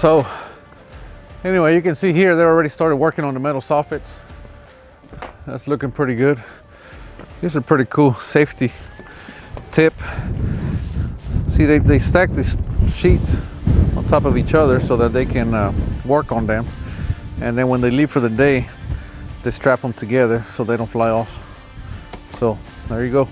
So anyway, you can see here they already started working on the metal soffits. That's looking pretty good. These are pretty cool safety tip. See, they stack these sheets on top of each other so that they can work on them, and then when they leave for the day they strap them together so they don't fly off. So there you go.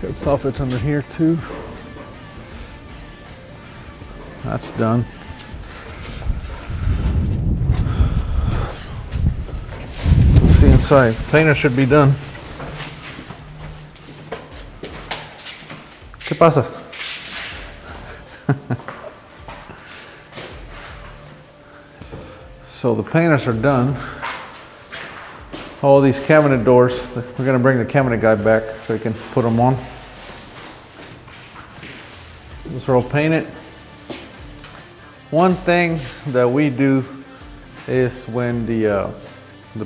Got soffits under here too. That's done. Let's see inside. Painter should be done. ¿Qué pasa? So the painters are done. All these cabinet doors, we're gonna bring the cabinet guy back so he can put them on. Those are all painted. One thing that we do is when the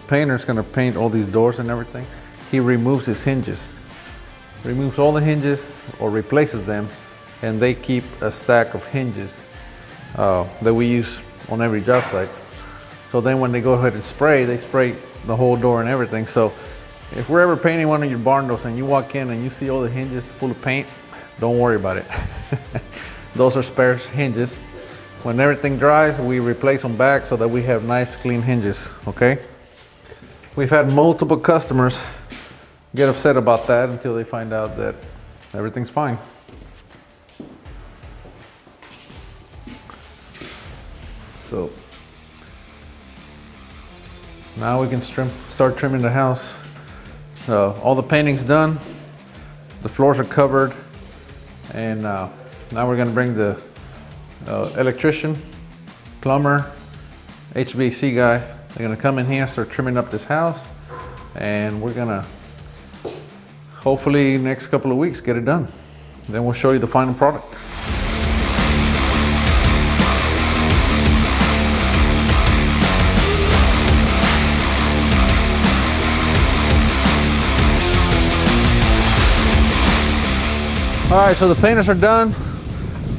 painter's gonna paint all these doors and everything, he removes his hinges. Removes all the hinges or replaces them, and they keep a stack of hinges that we use on every job site. So then when they go ahead and spray, they spray the whole door and everything. So if we're ever painting one of your barn doors and you walk in and you see all the hinges full of paint, don't worry about it. Those are spare hinges. When everything dries, we replace them back so that we have nice clean hinges, okay? We've had multiple customers get upset about that until they find out that everything's fine. So now we can start trimming the house. All the painting's done, the floors are covered, and now we're gonna bring the electrician, plumber, HVAC guy. They're gonna come in here, start trimming up this house, and we're gonna hopefully next couple of weeks get it done. Then we'll show you the final product. All right, so the painters are done.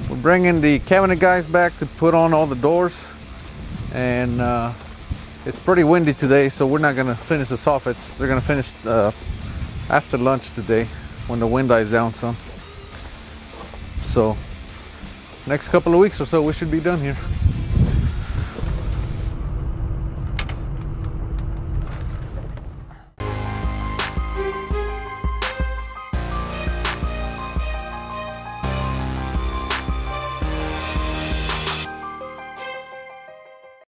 We're bringing the cabinet guys back to put on all the doors, and it's pretty windy today, so we're not gonna finish the soffits. They're gonna finish after lunch today when the wind dies down some. So next couple of weeks or so we should be done here.